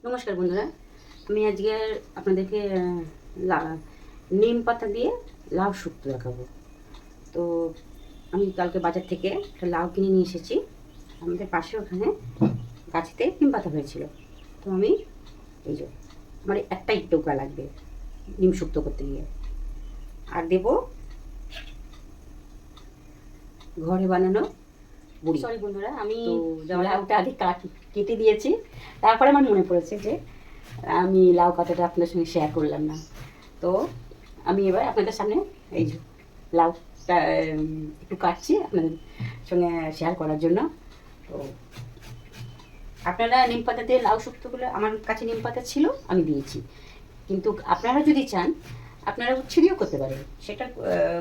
নমস্কার বন্ধুরা, আমি আজকে আপনাদেরকে নিম পাতা দিয়ে লাউ শুক্তো দেখাবো। তো আমি কালকে বাজার থেকে একটা লাউ কিনে নিয়ে এসেছি। আমাদের পাশে ওখানে গাছেতে নিম পাতা হয়েছিল। তো আমি এই যে আমার একটাই টোকা লাগবে নিম শুক্তো করতে গিয়ে। আর দেব ঘরে বানানো বড়ি। সরি বন্ধুরা, আমি লাউটা আগে কেটে দিয়েছি। তারপরে আমার মনে পড়েছে যে আমি লাউ কথাটা আপনাদের সঙ্গে শেয়ার করলাম না। তো আমি এবার আপনাদের সামনে এই যে লাউটা একটু কাটছি আপনাদের সঙ্গে শেয়ার করার জন্য। তো আপনারা নিম পাতা দিয়ে লাউ শুক্তোগুলো, আমার কাছে নিম পাতা ছিল, আমি দিয়েছি। কিন্তু আপনারা যদি চান আপনারা উচ্ছে দিয়েও করতে পারেন। সেটা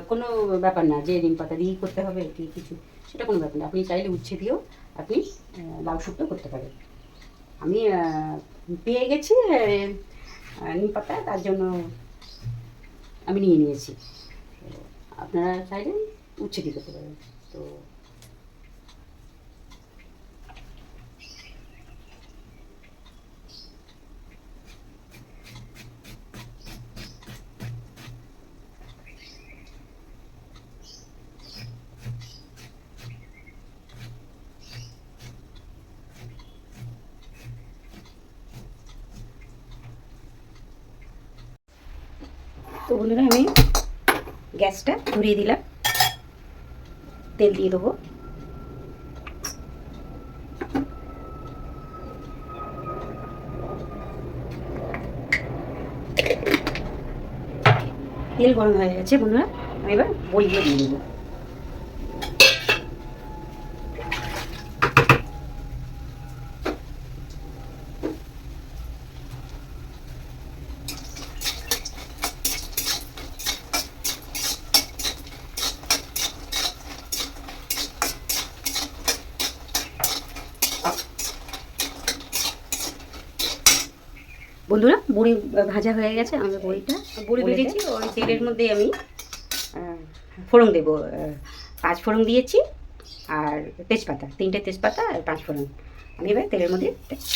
কোনো ব্যাপার না যে নিম পাতা দিয়েই করতে হবে কি কিছু, সেটা কোনো ব্যাপার না। আপনি চাইলে উচ্ছে দিয়েও আপনি লাউ শুক্তো করতে পারেন। আমি পেয়ে গেছি নিম পাতা, তার জন্য আমি নিয়ে নিয়েছি। আপনারা চাইলে উচ্ছে দিয়ে করতে পারেন। তো বন্ধুরা, আমি গ্যাসটা ধরিয়ে দিলাম, তেল দিয়ে দেবো। তেল গরম হয়ে গেছে বন্ধুরা, আমি এবার বড়িগুলো দিয়ে দেবো। বন্ধুরা, বড়ি ভাজা হয়ে গেছে। আমি বড়ি ভেজেছি, ওই তেলের মধ্যে আমি ফোড়ন দেবো। 5 ফোড়ন দিয়েছি, আর তেজপাতা, 3টে তেজপাতা আর 5 ফোড়ন আমি এবার তেলের মধ্যে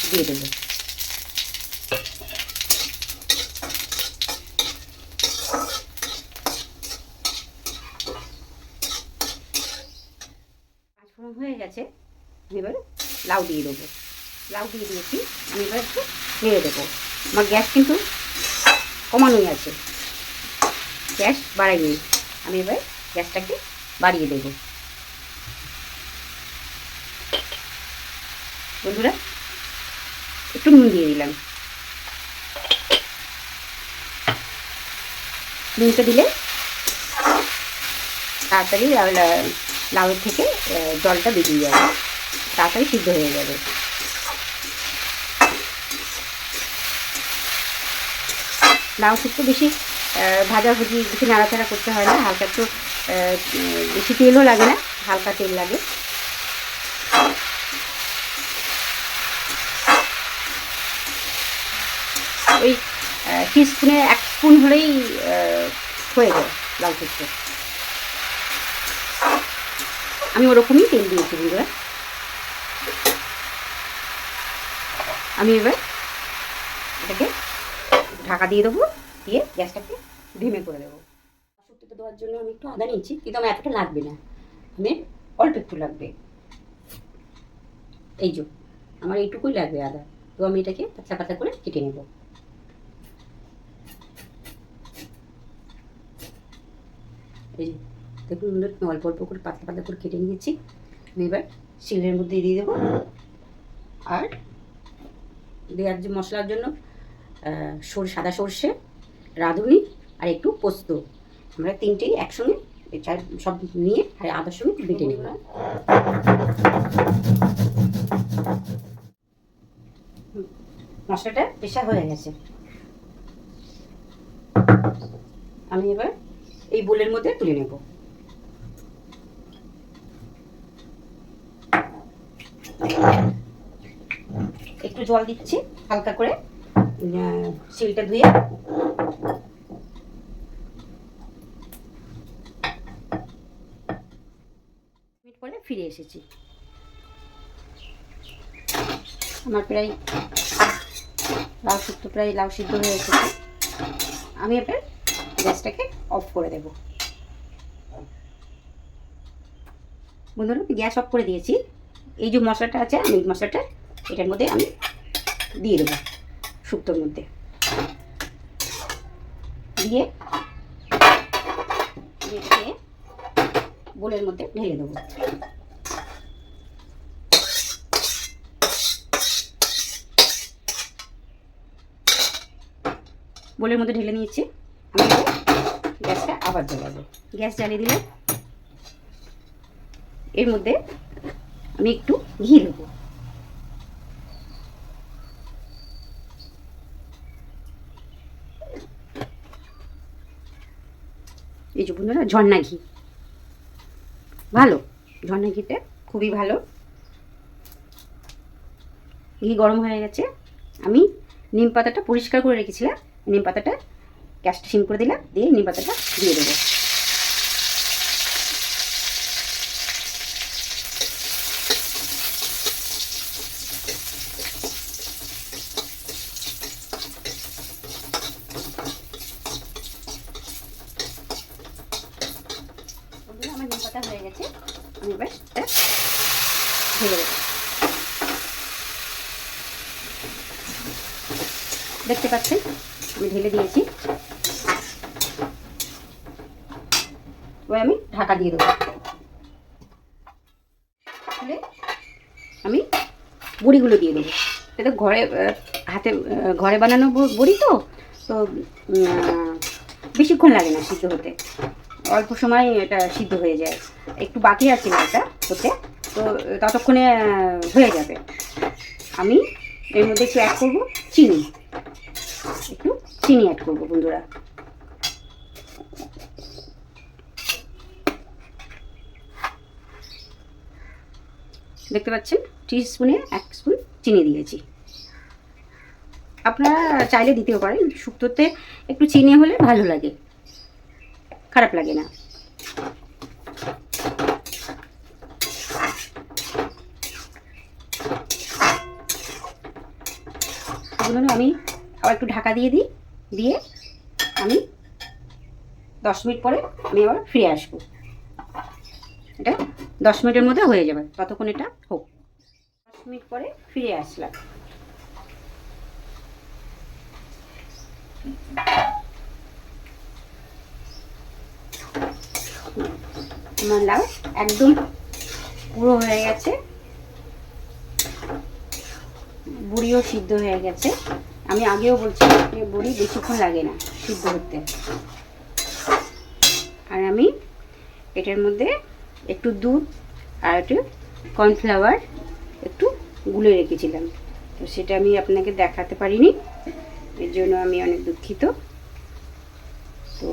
দিয়ে দেবো। ফোড়ন হয়ে গেছে, আমি এবার লাউ দিয়ে দেবো। লাউ দিয়ে দিয়েছি, আমি এবার একটু নেড়ে দেবো। আমার গ্যাস কিন্তু কমানোই আছে, গ্যাস বাড়াইনি। আমি এবার গ্যাসটাকে বাড়িয়ে দেবো। বন্ধুরা, একটু নুন দিয়ে দিলাম। নুনটা দিলে তাড়াতাড়ি লাউয়ের থেকে জলটা বেরিয়ে যাবে, তাড়াতাড়ি সিদ্ধ হয়ে যাবে। লাউ শুক্তো বেশি ভাজাভুজি, বেশি নাড়াচাড়া করতে হয় না। হালকা একটু বেশি তেলও লাগে না, হালকা তেল লাগে। ওই টিস্পুনে 1 স্পুন হলেই হয়ে যায় লাউ শুক্তো। আমি ওরকমই তেল দিয়েছি বন্ধুরা। আমি এবার এটাকে ঢাকা দিয়ে দেবো, দিয়ে গ্যাসটাকে ধিমে করে দেবো। শুক্তোটা দেওয়ার জন্য আমি একটু আদা নিচ্ছি, কিন্তু আমার এতটা লাগবে না, আমি অল্প একটু লাগবে। এই যে আমার এইটুকুই লাগবে আদা। তো আমি এটাকে পাতলা পাতলা করে কেটে নেব। এই দেখুন, অল্প অল্প করে পাতলা পাতলা করে কেটে নিয়েছি। আমি এবার শিলের মধ্যে দিয়ে দেবো। আর দেওয়ার যে মশলার জন্য সাদা সর্ষে, রাঁধুনি আর একটু পোস্ত, আমরা 3টেই একসঙ্গে সব নিয়ে আর আদার সঙ্গে বেটে নেব। মশলাটা পেশা হয়ে গেছে। আমি এবার এই বোলের মধ্যে তুলে নেব। একটু জল দিচ্ছি হালকা করে, শিলটা ধুয়ে। মিনিট পরে ফিরে এসেছি। আমার প্রায় লাউ শুক্তো প্রায় লাউ সিদ্ধ হয়ে এসেছে। আমি এবার গ্যাসটাকে অফ করে দেব। বন্ধুরা আমি গ্যাস অফ করে দিয়েছি। এই যে মশলাটা আছে আমি এই মশলাটা এটার মধ্যে আমি দিয়ে দেবো শুক্তোর মধ্যে দিয়ে এটাকে বোলের মধ্যে ঢেলে দেবো। বোলের মধ্যে ঢেলে নিয়েছি। আমি গ্যাসটা আবার জ্বালাবো। গ্যাস জ্বালিয়ে দিলে এর মধ্যে আমি একটু ঘি দেবো। এই যে বন্ধুরা ঝর্ণা ঘি, ভালো ঝর্ণা ঘিটা খুবই ভালো। ঘি গরম হয়ে গেছে। আমি নিম পাতাটা পরিষ্কার করে রেখেছিলাম, নিম পাতাটা গ্যাসটা সিম করে দিলাম, দিয়ে নিম পাতাটা দিয়ে দেবো। আমার নিম পাতা হয়ে গেছে, আমি এবার ঢেলে দেবো। দেখতে পাচ্ছেন আমি ঢেলে দিয়েছি। এবার আমি ঢাকা দিয়ে দেবো। আমি বড়িগুলো দিয়ে দেবো। এটা ঘরে হাতে ঘরে বানানো বড়ি তো তো বেশিক্ষণ লাগে না সিদ্ধ হতে, অল্প সময় এটা সিদ্ধ হয়ে যায়। একটু বাকি আছে না এটা হতে, তো ততক্ষণে হয়ে যাবে। আমি এর মধ্যে একটু অ্যাড করবো চিনি, একটু চিনি অ্যাড করবো বন্ধুরা। দেখতে পাচ্ছেন টিস্পুনে 1 স্পুন চিনি দিয়েছি। আপনারা চাইলে দিতেও পারেন, শুক্তোতে একটু চিনি হলে ভালো লাগে, খারাপ লাগে না। আমি আবার একটু ঢাকা দিয়ে দিই, দিয়ে আমি 10 মিনিট পরে আমি আবার ফিরে আসবো। এটা 10 মিনিটের মধ্যে হয়ে যাবে, ততক্ষণ এটা হোক। 10 মিনিট পরে ফিরে আসলাম। আমার লাউ একদম পুরো হয়ে গেছে, বড়িও সিদ্ধ হয়ে গেছে। আমি আগেও বলছিলাম যে বড়ি বেশিক্ষণ লাগে না সিদ্ধ হতে। আর আমি এটার মধ্যে একটু দুধ আর একটু কর্নফ্লাওয়ার একটু গুলে রেখেছিলাম, তো সেটা আমি আপনাকে দেখাতে পারিনি, এর জন্য আমি অনেক দুঃখিত। তো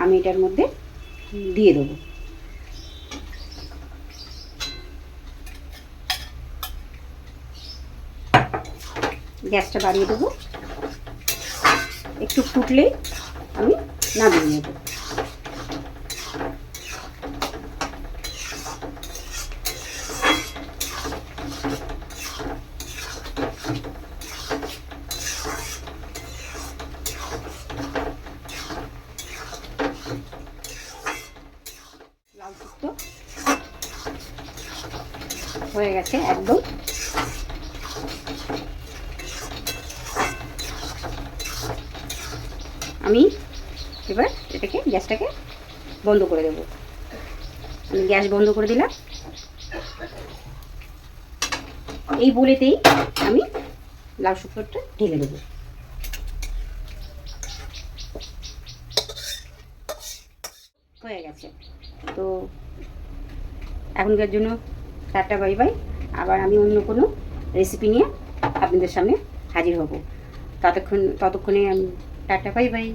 আমি এটার মধ্যে দিয়ে দেবো। গ্যাসটা বাড়িয়ে দেবো, একটু ফুটলেই আমি নামিয়ে নেব। লাউ শুক্তো হয়ে গেছে একদম। আমি এবার এটাকে গ্যাসটাকে বন্ধ করে দেবো। আমি গ্যাস বন্ধ করে দিলাম। এই বলেতেই আমি লাউ শুক্তোটা ঢেলে দেবো। হয়ে গেছে, তো এখনকার জন্য টাটা বাই বাই। আবার আমি অন্য কোনো রেসিপি নিয়ে আপনাদের সামনে হাজির হব। ততক্ষণে আমি টাটা বাই বাই।